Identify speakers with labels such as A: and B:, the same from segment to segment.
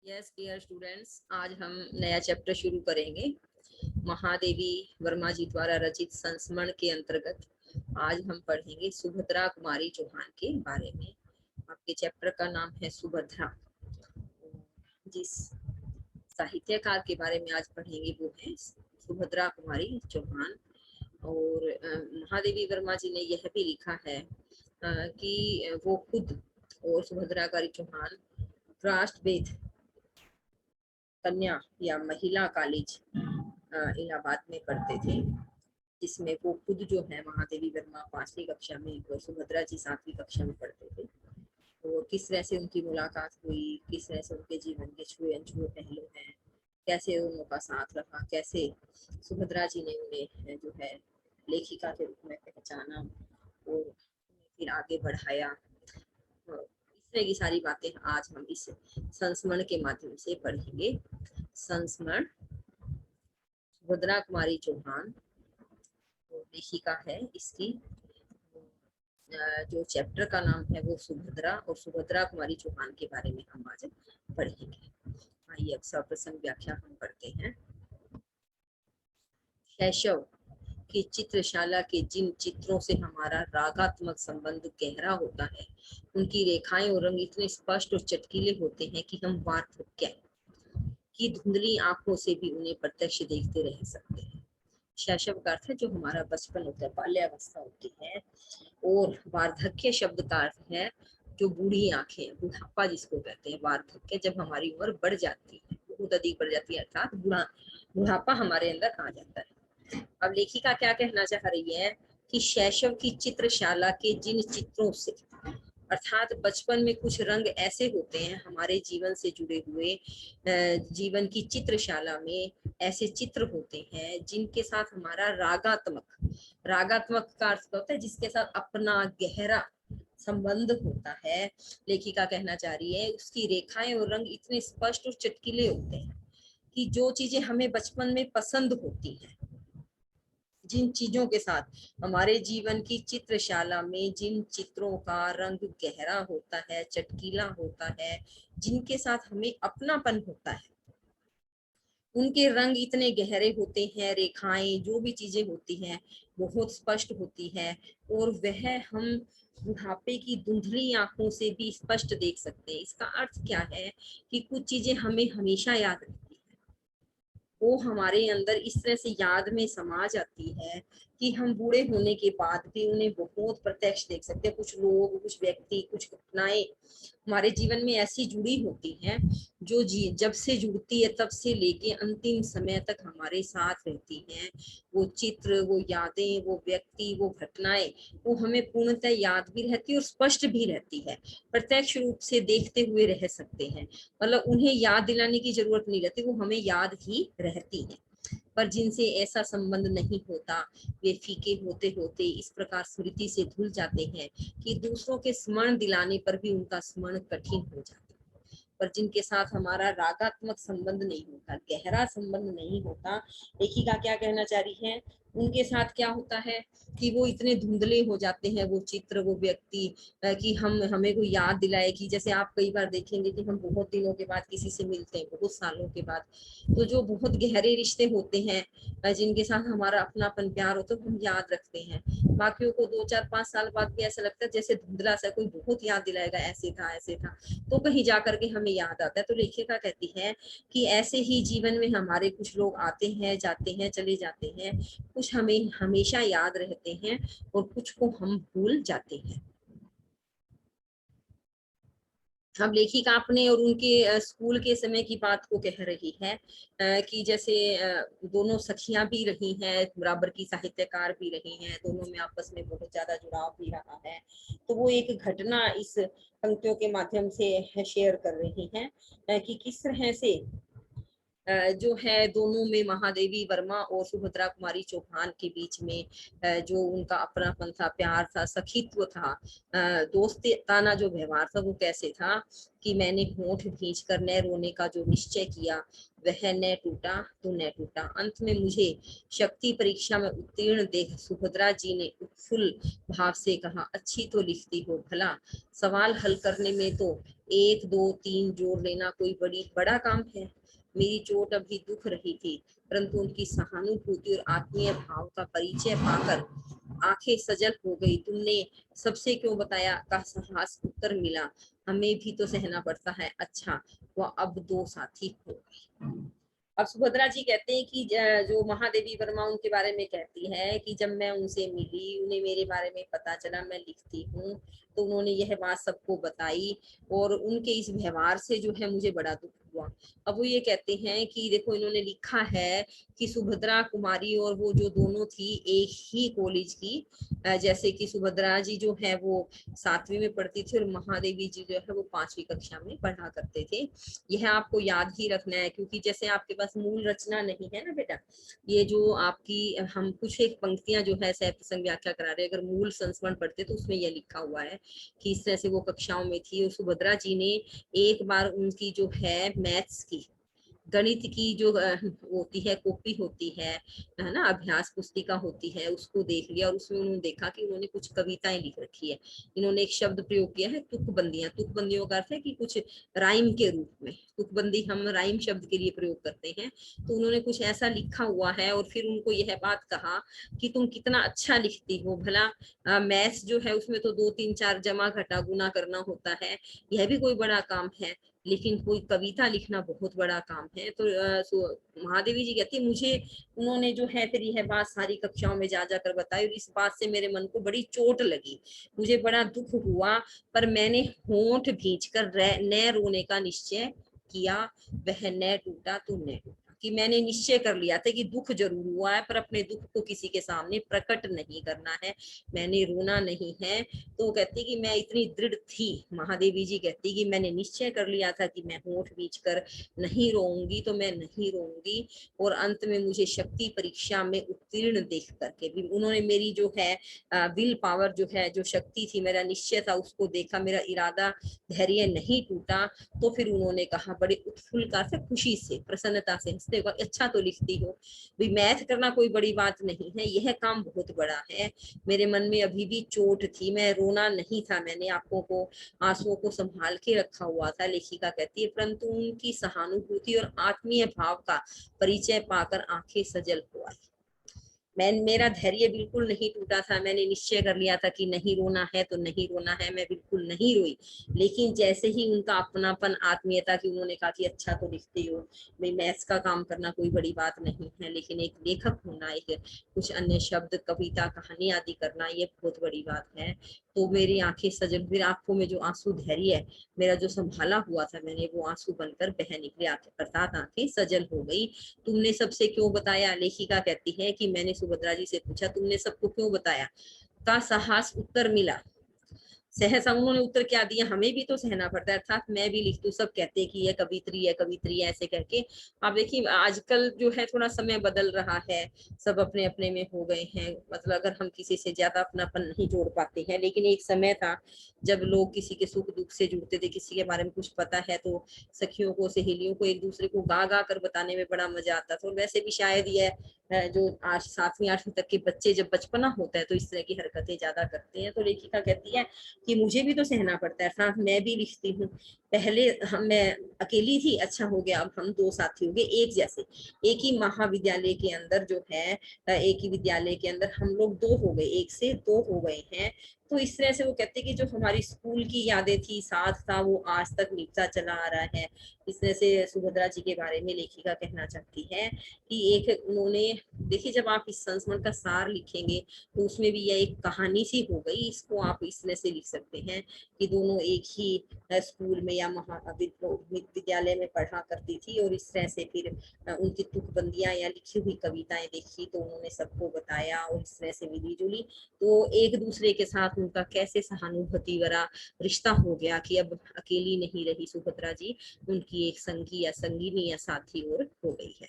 A: Yes dear students, आज हम नया चैप्टर शुरू करेंगे। महादेवी वर्मा जी द्वारा रचित संस्मरण के अंतर्गत आज हम पढ़ेंगे सुभद्रा कुमारी चौहान के बारे में। आपके चैप्टर का नाम है सुभद्रा। जिस साहित्यकार के बारे में आज पढ़ेंगे वो है सुभद्रा कुमारी चौहान। और महादेवी वर्मा जी ने यह भी लिखा है कि वो खुद और सुभद्रा कुमारी चौहान राष्ट्रवेद कन्या या महिला कॉलेज इलाहाबाद में पढ़ते थे, जिसमें वो खुद जो है महादेवी वर्मा 5वीं कक्षा में और सुभद्रा जी 7वीं कक्षा में पढ़ते थे। तो किस तरह से उनकी मुलाकात हुई, किस तरह से उनके जीवन के छुए अनछुए पहलू हैं, कैसे उनका का साथ रहा, कैसे सुभद्रा जी ने उन्हें जो है लेखिका के रूप में पहचाना और फिर आगे बढ़ाया। इस तरह की सारी बातें आज हम इस संस्मरण के माध्यम से पढ़ेंगे। संस्मरण सुभद्रा कुमारी चौहान लेखिका है। इसकी जो चैप्टर का नाम है वो सुभद्रा और सुभद्रा कुमारी चौहान के बारे में हम आज पढ़ेंगे। आइए अब सर्वप्रथम व्याख्या हम पढ़ते हैं। शैशव की चित्रशाला के जिन चित्रों से हमारा रागात्मक संबंध गहरा होता है, उनकी रेखाएं और रंग इतने स्पष्ट और चटकीले होते हैं कि हम वार्धक्य की धुंधली आंखों से भी उन्हें प्रत्यक्ष देखते रह सकते हैं। शैशव का अर्थ है जो हमारा बचपन होता है, बाल्यावस्था होती है। और वार्धक्य शब्द का अर्थ है जो बूढ़ी आंखें, बुढ़ापा जिसको कहते हैं। वार्धक्य जब हमारी उम्र बढ़ जाती है, बहुत अधिक बढ़ जाती है, अर्थात बुढ़ापा हमारे अंदर आ जाता है। अब लेखिका क्या कहना चाह रही है कि शैशव की चित्रशाला के जिन चित्रों से, अर्थात बचपन में कुछ रंग ऐसे होते हैं हमारे जीवन से जुड़े हुए, जीवन की चित्रशाला में ऐसे चित्र होते हैं जिनके साथ हमारा रागात्मक का अर्थ होता है जिसके साथ अपना गहरा संबंध होता है। लेखिका कहना चाह रही है उसकी रेखाएं और रंग इतने स्पष्ट और चटकीले होते हैं कि जो चीजें हमें बचपन में पसंद होती हैं, जिन चीजों के साथ हमारे जीवन की चित्रशाला में जिन चित्रों का रंग गहरा होता है, चटकीला होता है, जिनके साथ हमें अपनापन होता है, उनके रंग इतने गहरे होते हैं, रेखाएं जो भी चीजें होती हैं बहुत स्पष्ट होती है और वह हम बुढ़ापे की धुंधली आंखों से भी स्पष्ट देख सकते हैं। इसका अर्थ क्या है कि कुछ चीजें हमें हमेशा याद रहती है, वो हमारे अंदर इस तरह से याद में समा जाती है कि हम बूढ़े होने के बाद भी उन्हें बहुत प्रत्यक्ष देख सकते हैं। कुछ लोग, कुछ व्यक्ति, कुछ घटनाएं हमारे जीवन में ऐसी जुड़ी होती हैं जो जब से जुड़ती है तब से लेके अंतिम समय तक हमारे साथ रहती हैं। वो चित्र, वो यादें, वो व्यक्ति, वो घटनाएं, वो हमें पूर्णतः याद भी रहती है और स्पष्ट भी रहती है, प्रत्यक्ष रूप से देखते हुए रह सकते हैं। मतलब उन्हें याद दिलाने की जरूरत नहीं रहती, वो हमें याद ही रहती है। पर जिनसे ऐसा संबंध नहीं होता, वे फीके होते होते इस प्रकार स्मृति से धुल जाते हैं कि दूसरों के स्मरण दिलाने पर भी उनका स्मरण कठिन हो जाता है। पर जिनके साथ हमारा रागात्मक संबंध नहीं होता, गहरा संबंध नहीं होता, लेखिका क्या कहना चाह रही है, उनके साथ क्या होता है कि वो इतने धुंधले हो जाते हैं, वो चित्र, वो व्यक्ति, कि हमें कोई याद दिलाए कि जैसे आप कई बार देखेंगे कि हम बहुत दिनों के बाद किसी से मिलते हैं, बहुत सालों के बाद, तो जो बहुत गहरे रिश्ते होते हैं, जिनके साथ हमारा अपनापन प्यार हो, तो हम याद रखते हैं। बाकियों को 2 4 5 साल बाद भी ऐसा लगता है जैसे धुंधला सा कोई बहुत याद दिलाएगा, ऐसे था ऐसे था, तो कहीं जा करके हमें याद आता है। तो लेखिका कहती है कि ऐसे ही जीवन में हमारे कुछ लोग आते हैं, जाते हैं, चले जाते हैं, कुछ हमें हमेशा याद रहते हैं और कुछ को हम भूल जाते हैं। अब लेखिका अपने और उनके स्कूल के समय की बात को कह रही है कि जैसे दोनों सखियां भी रही हैं, बराबर की साहित्यकार भी रही हैं, दोनों में आपस में बहुत ज्यादा जुड़ाव भी रहा है। तो वो एक घटना इस पंक्तियों के माध्यम से शेयर कर रही हैं कि किस तरह से जो है दोनों में, महादेवी वर्मा और सुभद्रा कुमारी चौहान के बीच में जो उनका अपनापन था, प्यार था, सखीत्व था, दोस्ताना जो व्यवहार था, वो कैसे था कि मैंने होंठ भींच कर न रोने का जो निश्चय किया, वह न टूटा तो न टूटा। अंत में मुझे शक्ति परीक्षा में उत्तीर्ण देख सुभद्रा जी ने उत्फुल्ल भाव से कहा, अच्छी तो लिखती हो भला, सवाल हल करने में तो 1 2 3 जोड़ लेना कोई बड़ा काम है। मेरी चोट अभी दुख रही थी, परंतु उनकी सहानुभूति और आत्मीय भाव का परिचय पाकर आंखें सजल हो गई। तुमने सबसे क्यों बताया का साहस उत्तर मिला, हमें भी तो सहना पड़ता है। अच्छा, वह अब 2 साथी हो गए। अब सुभद्रा जी कहते हैं कि जो महादेवी वर्मा उनके बारे में कहती है कि जब मैं उनसे मिली, उन्हें मेरे बारे में पता चला मैं लिखती हूँ, तो उन्होंने यह बात सबको बताई और उनके इस व्यवहार से जो है मुझे बड़ा दुख हुआ। अब वो ये कहते हैं कि देखो, इन्होंने लिखा है कि सुभद्रा कुमारी और वो जो दोनों थी एक ही कॉलेज की, जैसे कि सुभद्रा जी जो है वो 7वीं में पढ़ती थी और महादेवी जी जो है वो 5वीं कक्षा में पढ़ा करते थे। यह आपको याद ही रखना है, क्योंकि जैसे आपके पास मूल रचना नहीं है ना बेटा, ये जो आपकी हम कुछ एक पंक्तियां जो है सह प्रसंग व्याख्या करा रहे हैं, अगर मूल संस्मरण पढ़ते तो उसमें यह लिखा हुआ है कि इस तरह से वो कक्षाओं में थी। और सुभद्रा जी ने एक बार उनकी जो है मैथ्स की, गणित की जो होती है, कॉपी होती है ना, अभ्यास पुस्तिका होती है, उसको देख लिया और उसमें उन्होंने देखा कि उन्होंने कुछ कविताएं लिख रखी है। इन्होंने एक शब्द प्रयोग किया है, तुकबंदियां। तुकबंदियों का अर्थ है कि कुछ राइम के रूप में, तुकबंदी हम राइम शब्द के लिए प्रयोग करते हैं। तो उन्होंने कुछ ऐसा लिखा हुआ है और फिर उनको यह बात कहा कि तुम कितना अच्छा लिखती हो भला, मैथ्स जो है उसमें तो 2 3 4 जमा घटा गुना करना होता है, यह भी कोई बड़ा काम है, लेकिन कोई कविता लिखना बहुत बड़ा काम है। तो महादेवी जी कहती है, मुझे उन्होंने जो है फिर यह बात सारी कक्षाओं में जा जाकर बताई और इस बात से मेरे मन को बड़ी चोट लगी, मुझे बड़ा दुख हुआ, पर मैंने होंठ भींच कर न रोने का निश्चय किया, वह न टूटा तो न टूटा। कि मैंने निश्चय कर लिया था कि दुख जरूर हुआ है, पर अपने दुख को किसी के सामने प्रकट नहीं करना है, मैंने रोना नहीं है। तो कहती कि मैं इतनी दृढ़ थी, महादेवी जी कहती कि मैंने निश्चय कर लिया था कि मैं होंठ बीच कर नहीं रोऊंगी, तो मैं नहीं रोऊंगी। और अंत में मुझे शक्ति परीक्षा में उत्तीर्ण देख करके भी उन्होंने मेरी जो है विल पावर जो है, जो शक्ति थी, मेरा निश्चय था, उसको देखा, मेरा इरादा धैर्य नहीं टूटा। तो फिर उन्होंने कहा बड़े उत्फुल्लता से, खुशी से, प्रसन्नता से हंसते हुए, अच्छा तो लिखती हो भी, मैथ करना कोई बड़ी बात नहीं है, यह काम बहुत बड़ा है। मेरे मन में अभी भी चोट थी, मैं रोना नहीं था, मैंने आंखों को, आंसुओं को संभाल के रखा हुआ था। लेखिका कहती है, परंतु उनकी सहानुभूति और आत्मीय भाव का परिचय पाकर आंखें सजल हो आई। मेरा धैर्य बिल्कुल नहीं टूटा था, मैंने निश्चय कर लिया था कि नहीं रोना है तो नहीं रोना है, मैं बिल्कुल नहीं रोई। लेकिन जैसे ही उनका अपनापन, आत्मीयता की, उन्होंने कहा कि अच्छा तो लिखती हो, भाई मैथ्स का काम करना कोई बड़ी बात नहीं है, लेकिन एक लेखक होना, एक कुछ अन्य शब्द, कविता, कहानी आदि करना, ये बहुत बड़ी बात है। तो मेरी आंखें सजल, फिर आंखों में जो आंसू, धैर्य मेरा जो संभाला हुआ था, मैंने वो आंसू बनकर बह निकले, अर्थात आंखें सजल हो गई। तुमने सबसे क्यों बताया, लेखिका कहती है कि मैंने सुभद्रा जी से पूछा, तुमने सबको क्यों बताया का साहस उत्तर मिला। सहसा उन्होंने उत्तर क्या दिया, हमें भी तो सहना पड़ता है, अर्थात मैं भी लिखती हूँ, सब कहते हैं कि ये कवित्री है, कवित्री है, ऐसे करके। आप देखिए आजकल जो है थोड़ा समय बदल रहा है, सब अपने अपने में हो गए हैं, मतलब अगर हम किसी से ज्यादा अपनापन नहीं जोड़ पाते हैं, लेकिन एक समय था जब लोग किसी के सुख दुख से जुड़ते थे, किसी के बारे में कुछ पता है तो सखियों को, सहेलियों को एक दूसरे को गा गा कर बताने में बड़ा मजा आता था। और वैसे भी शायद ये जो आज 7वीं 8वीं तक के बच्चे, जब बचपना होता है तो इस तरह की हरकतें ज्यादा करते हैं। तो लेखिका कहती है कि मुझे भी तो सहना पड़ता है, साथ मैं भी लिखती हूँ, पहले मैं अकेली थी, अच्छा हो गया अब हम 2 साथी हो गए, एक जैसे, एक ही महाविद्यालय के अंदर जो है, एक ही विद्यालय के अंदर हम लोग 2 हो गए, 1 से 2 हो गए हैं। तो इस तरह से वो कहते हैं कि जो हमारी स्कूल की यादें थी, साथ था, वो आज तक निभता चला आ रहा है। इस तरह से सुभद्रा जी के बारे में लेखिका कहना चाहती है कि एक उन्होंने, देखिए जब आप इस संस्मरण का सार लिखेंगे तो उसमें भी यह एक कहानी सी हो गई, इसको आप इस तरह से लिख सकते हैं कि दोनों एक ही स्कूल में या विद्यालय में पढ़ा करती थी, और इस तरह से फिर उनकी तुकबंदियां या लिखी हुई कविताएं देखी तो उन्होंने सबको बताया और इस तरह से मिली जुली, तो एक दूसरे के साथ उनका कैसे सहानुभूति भरा रिश्ता हो गया कि अब अकेली नहीं रही सुभद्रा जी, उनकी एक संगी या संगिनी या साथी और हो गई है।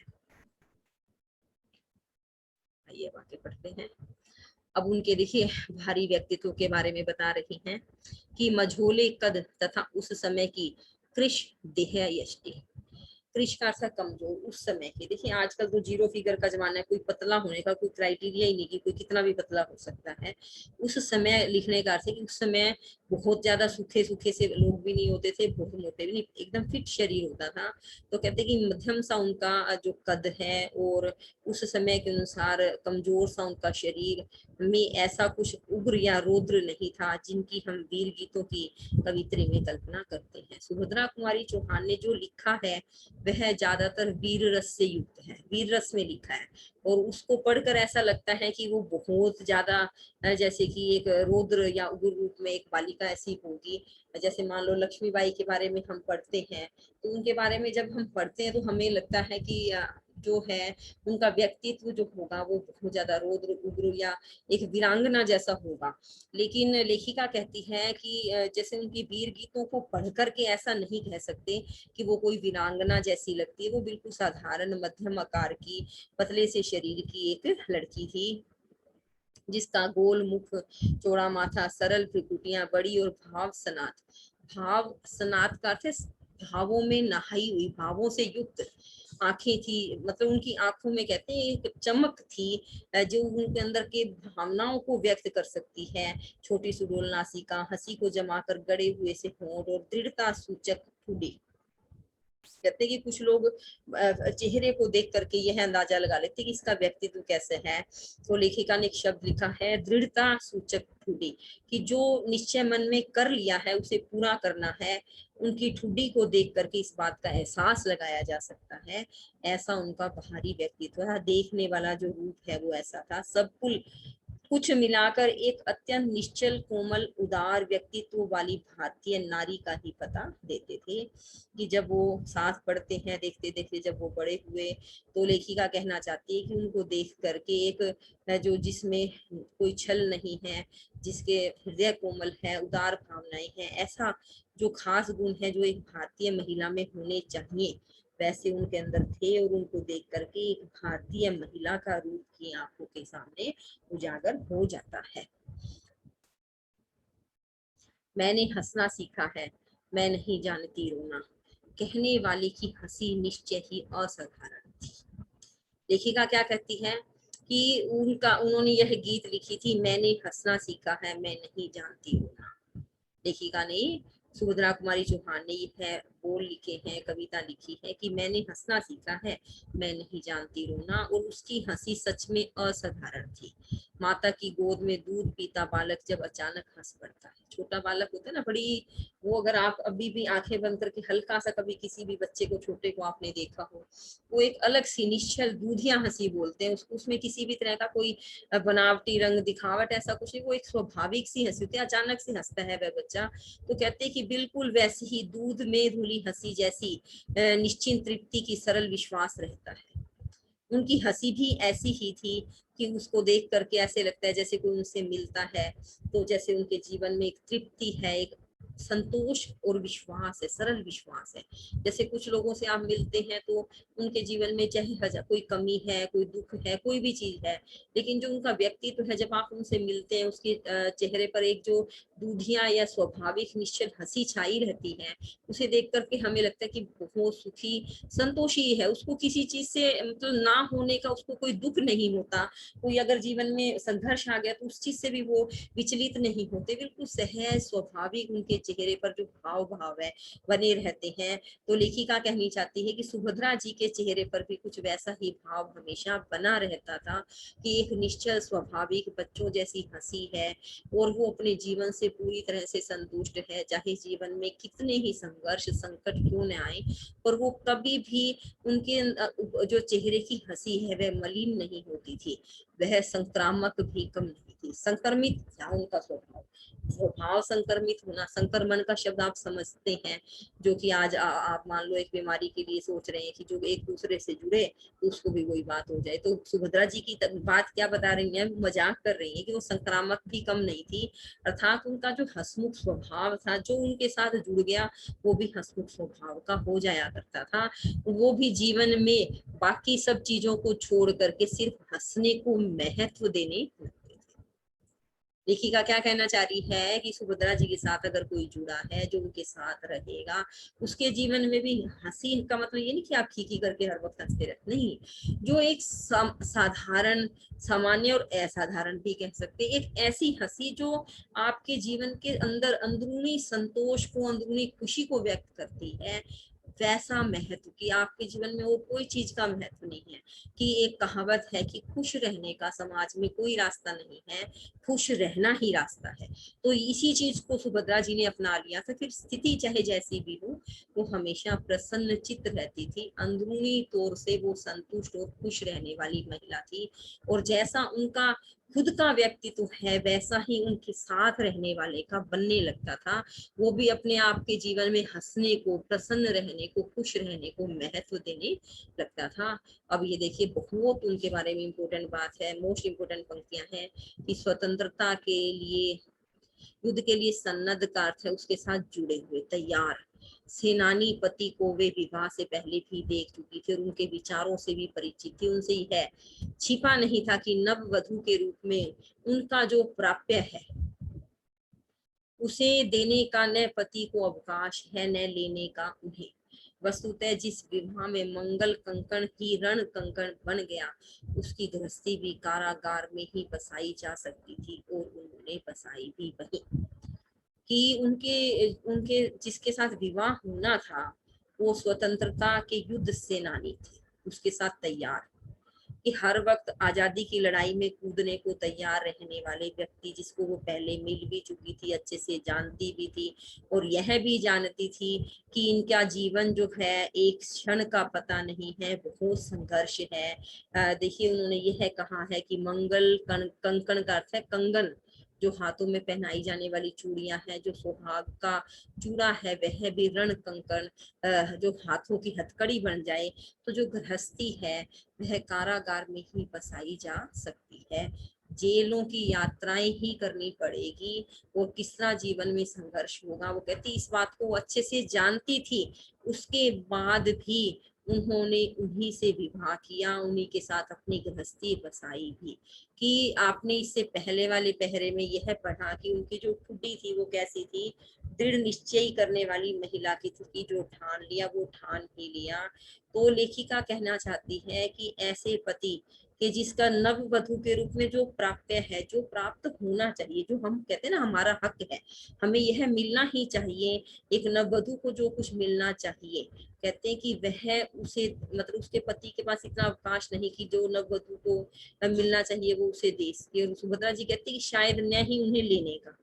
A: आइए वाक्य पढ़ते हैं। अब उनके देखिए भारी व्यक्तित्व के बारे में बता रही हैं कि मझोले कद तथा उस समय की कृश देह यष्टि। कृष का अर्थ कमजोर, उस समय के। देखिए आजकल तो जीरो फिगर का जमाना है, कोई पतला होने का कोई क्राइटेरिया ही नहीं कि कोई कितना भी पतला हो सकता है। उस समय लिखने का अर्थ है कि उस समय बहुत ज्यादा सूखे सूखे से लोग भी नहीं होते थे, बहुत मोटे भी नहीं, एकदम फिट शरीर होता था। तो कहते कि मध्यम सा उनका जो कद है और उस समय के अनुसार कमजोर सा उनका शरीर में ऐसा कुछ उग्र या रौद्र नहीं था जिनकी हम वीर गीतों की कवित्री में कल्पना करते हैं। सुभद्रा कुमारी चौहान ने जो लिखा है वह ज्यादातर वीर रस से युक्त है, वीर रस में लिखा है, और उसको पढ़कर ऐसा लगता है कि वो बहुत ज्यादा जैसे कि एक रौद्र या उग्र रूप में एक बालिका ऐसी होगी। जैसे मान लो लक्ष्मीबाई के बारे में हम पढ़ते हैं, तो उनके बारे में जब हम पढ़ते हैं तो हमें लगता है कि जो है उनका व्यक्तित्व जो होगा वो बहुत ज्यादा रौद्र उग्र या एक वीरांगना जैसा होगा। लेकिन लेखिका कहती है कि जैसे उनकी वीर गीतों को पढ़ करके ऐसा नहीं कह सकते कि वो कोई वीरांगना जैसी लगती है, वो बिल्कुल साधारण मध्यम आकार की पतले से शरीर की एक लड़की थी जिसका गोल मुख, चौड़ा माथा, सरल भ्रुकुटियां, बड़ी और भाव सनात। भाव सनात का अर्थ है भावों में नहाई हुई, भावों से युक्त आंखें थी, मतलब उनकी आंखों में कहते हैं एक चमक थी जो उनके अंदर के भावनाओं को व्यक्त कर सकती है। छोटी सुडोल नासिका, हंसी को जमाकर गड़े हुए से होंठ और दृढ़ता सूचक ठुड्डी। कहते हैं कि कुछ लोग चेहरे को देख करके यह अंदाजा लगा लेते हैं कि इसका व्यक्तित्व कैसे है। तो लेखिका ने एक शब्द लिखा है दृढ़ता सूचक ठुड्डी, कि जो निश्चय मन में कर लिया है उसे पूरा करना है। उनकी ठुड्डी को देख करके इस बात का एहसास लगाया जा सकता है। ऐसा उनका बाहरी व्यक्तित्व है, देखने वाला जो रूप है वो ऐसा था। सब कुछ मिलाकर एक अत्यंत निश्चल कोमल उदार व्यक्तित्व वाली भारतीय नारी का ही पता देते थे। कि जब वो साथ पढ़ते हैं देखते देखते जब वो बड़े हुए, तो लेखिका कहना चाहती है कि उनको देख करके एक जो जिसमें कोई छल नहीं है, जिसके हृदय कोमल है, उदार भावनाएं हैं, ऐसा जो खास गुण है जो एक भारतीय महिला में होने चाहिए वैसे उनके अंदर थे। और उनको देख करके एक भारतीय महिला का रूप की आंखों के सामने उजागर हो जाता है। मैंने हंसना सीखा है, मैं नहीं जानती रोना, कहने वाले की हंसी निश्चय ही असाधारण थी। लेखिका क्या कहती है कि उन्होंने यह गीत लिखी थी, मैंने हंसना सीखा है, मैं नहीं जानती रोना। लेखिका ने सुभद्रा कुमारी चौहान ने यह बोल लिखे हैं, कविता लिखी है कि मैंने हंसना सीखा है, मैं नहीं जानती रोना, और उसकी हंसी सच में असाधारण थी। माता की गोद में दूध पीता बालक जब अचानक हंस पड़ता है, छोटा बालक होता है ना, बड़ी वो, अगर आप अभी भी आंखें बंद करके हल्का सा कभी किसी भी बच्चे को छोटे को आपने देखा हो, वो एक अलग सी निश्चल दूधिया हंसी बोलते हैं उसको, उसमें किसी भी तरह का कोई बनावटी रंग दिखावट ऐसा कुछ नहीं, वो एक स्वाभाविक सी हंसी होती है, अचानक से हंसता है वह बच्चा। तो कहते हैं कि बिल्कुल वैसी ही दूध में धुली हंसी जैसी निश्चिंत तृप्ति की सरल विश्वास रहता है। उनकी हंसी भी ऐसी ही थी कि उसको देख करके ऐसे लगता है जैसे कोई उनसे मिलता है तो जैसे उनके जीवन में एक तृप्ति है, एक संतोष और विश्वास है, सरल विश्वास है। जैसे कुछ लोगों से आप मिलते हैं तो उनके जीवन में चाहे कोई कमी है, कोई दुख है, कोई भी चीज है, लेकिन जो उनका व्यक्तित्व है जब आप उनसे मिलते हैं उसके चेहरे पर एक जो दूधिया या स्वाभाविक निश्चल हंसी छाई रहती है, उसे देख करके हमें लगता है कि बहुत सुखी संतोषी है, उसको किसी चीज से मतलब ना होने का उसको कोई दुख नहीं होता। कोई अगर जीवन में संघर्ष आ गया तो उस चीज से भी वो विचलित नहीं होते, बिल्कुल सहज स्वाभाविक उनके चेहरे पर जो भाव है बने रहते हैं। तो लेखिका कहनी चाहती है कि सुभद्रा जी के चेहरे पर भी कुछ वैसा ही भाव हमेशा बना रहता था कि एक निश्चल स्वाभाविक बच्चों जैसी हंसी है और वो अपने जीवन से पूरी तरह से संतुष्ट है, चाहे जीवन में कितने ही संघर्ष संकट क्यों न आए, पर वो कभी भी उनके जो चेहरे की हंसी है वह मलिन नहीं होती थी, वह संक्रामक भी कम नहीं थी। थी, संक्रमित था उनका स्वभाव। स्वभाव संक्रमित होना, संक्रमण का शब्द आप समझते हैं, जो कि आज आप मान लो एक बीमारी के लिए सोच रहे हैं कि जो एक दूसरे से जुड़े तो उसको भी वही बात हो जाए। तो सुभद्रा जी की बात क्या बता रही है, मजाक कर रही है कि वो संक्रामक भी कम नहीं थी, अर्थात उनका जो हंसमुख स्वभाव था जो उनके साथ जुड़ गया वो भी हंसमुख स्वभाव का हो जाया करता था। वो भी जीवन में बाकी सब चीजों को छोड़ करके सिर्फ हंसने को महत्व देने लगते थे। लेखिका क्या कहना चाह रही है कि सुभद्रा जी के साथ अगर कोई जुड़ा है जो उनके साथ रहेगा, उसके जीवन में भी हंसी का मतलब ये नहीं कि आप खीखी करके हर वक्त हंसते रहते, नहीं, जो एक साधारण, सामान्य और असाधारण भी कह सकते, एक ऐसी हंसी जो आपके जीवन के अंदर अंदरूनी संतोष को, अंदरूनी खुशी को व्यक्त करती है, वैसा महत्व कि आपके जीवन में वो कोई चीज का महत्व नहीं है। कि एक कहावत है कि खुश रहने का समाज में कोई रास्ता नहीं है, खुश रहना ही रास्ता है। तो इसी चीज को सुभद्रा जी ने अपना लिया था। फिर स्थिति चाहे जैसी भी हो, वो हमेशा प्रसन्न चित्त रहती थी, अंदरूनी तौर से वो संतुष्ट और खुश रहने वाली महिला थी। और जैसा उनका खुद का व्यक्तित्व है वैसा ही उनके साथ रहने वाले का बनने लगता था। वो भी अपने आप के जीवन में हंसने को, प्रसन्न रहने को, खुश रहने को महत्व देने लगता था। अब ये देखिए, बहुत उनके बारे में इम्पोर्टेंट बात है, मोस्ट इम्पोर्टेंट पंक्तियां हैं कि स्वतंत्रता के लिए, युद्ध के लिए सन्नद्ध का अर्थ है उसके साथ जुड़े हुए, तैयार। सेनानी पति को वे विवाह से पहले भी देख चुकी थी और उनके विचारों से भी परिचित थी, उनसे ही है। छिपा नहीं था कि नव वधु के रूप में उनका जो प्राप्य है उसे देने का न पति को अवकाश है न लेने का उन्हें। वस्तुतः जिस विवाह में मंगल कंकण ही रण कंकण बन गया, उसकी गृहस्थी भी कारागार में ही बसाई जा सकती थी और उन्होंने बसाई भी वही। कि उनके उनके जिसके साथ विवाह होना था वो स्वतंत्रता के युद्ध सेनानी थे, उसके साथ तैयार, कि हर वक्त आजादी की लड़ाई में कूदने को तैयार रहने वाले व्यक्ति, जिसको वो पहले मिल भी चुकी थी, अच्छे से जानती भी थी और यह भी जानती थी कि इनका जीवन जो है एक क्षण का पता नहीं है, बहुत संघर्ष है। देखिए उन्होंने यह कहा है कि मंगल कंकण का अर्थ है कंगन, जो हाथों में पहनाई जाने वाली चूड़ियां हैं, जो सुहाग का चूड़ा है वह भी रण कंकण, जो हाथों की हथकड़ी बन जाए। तो जो गृहस्थी है वह कारागार में ही बसाई जा सकती है, जेलों की यात्राएं ही करनी पड़ेगी, वो किस तरह जीवन में संघर्ष होगा। वो कहती इस बात को अच्छे से जानती थी, उसके बाद भी उन्होंने उन्हीं से विवाह किया, उन्हीं के साथ अपनी गृहस्थी बसाई भी। कि आपने इससे पहले वाले पहरे में यह पढ़ा कि उनकी जो ठुड्डी थी वो कैसी थी, दृढ़ निश्चय करने वाली महिला की थी, कि जो ठान लिया वो ठान ही लिया। तो लेखिका कहना चाहती है कि ऐसे पति कि जिसका नव वधु के रूप में जो प्राप्य है, जो प्राप्त होना चाहिए, जो हम कहते हैं ना हमारा हक है, हमें यह मिलना ही चाहिए, एक नव वधु को जो कुछ मिलना चाहिए, कहते हैं कि वह उसे, मतलब उसके पति के पास इतना अवकाश नहीं कि जो नव वधु को मिलना चाहिए वो उसे दे सके। और सुभद्रा जी कहती है कि शायद न ही उन्हें लेने का,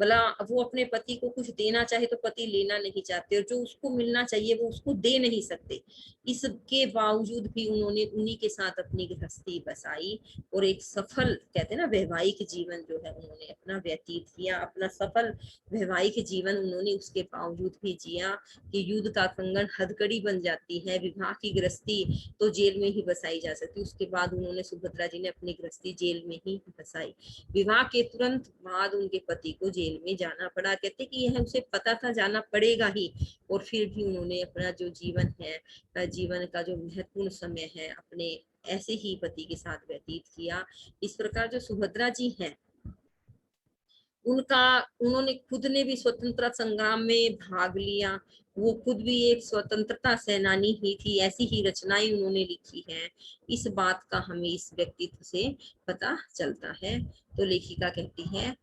A: भला वो अपने पति को कुछ देना चाहे तो पति लेना नहीं चाहते, और जो उसको मिलना चाहिए वो उसको दे नहीं सकते। इसके बावजूद भी उन्होंने उन्हीं के साथ अपनी गृहस्थी बसाई और एक सफल, कहते हैं ना वैवाहिक जीवन जो है उन्होंने अपना व्यतीत किया, अपना सफल वैवाहिक जीवन उन्होंने उसके बावजूद भी जिया। कि युद्ध का कंगन हथकड़ी बन जाती है, विवाह की गृहस्थी तो जेल में ही बसाई जा सकती, उसके बाद उन्होंने, सुभद्रा जी ने अपनी गृहस्थी जेल में ही बसाई। विवाह के तुरंत बाद उनके पति को जेल में जाना पड़ा, कहते कि यह उसे पता था जाना पड़ेगा ही, और फिर भी उन्होंने अपना जो जीवन है, जीवन का जो महत्वपूर्ण समय है अपने ऐसे ही पति के साथ व्यतीत किया। इस प्रकार जो सुभद्रा जी हैं उनका, उन्होंने खुद ने भी स्वतंत्रता संग्राम में भाग लिया, वो खुद भी एक स्वतंत्रता सेनानी ही थी, ऐसी ही रचनाएं उन्होंने लिखी हैं। इस बात का हमें इस व्यक्तित्व से पता चलता है। तो लेखिका कहती है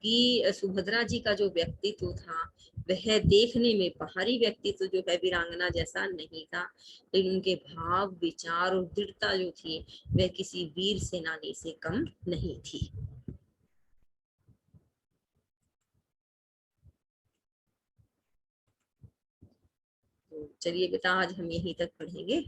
A: कि सुभद्रा जी का जो व्यक्तित्व था वह देखने में बाहरी व्यक्तित्व जो है वीरांगना जैसा नहीं था, लेकिन उनके भाव, विचार और दृढ़ता जो थी वह किसी वीर सेनानी से कम नहीं थी। तो चलिए बेटा, आज हम यहीं तक पढ़ेंगे।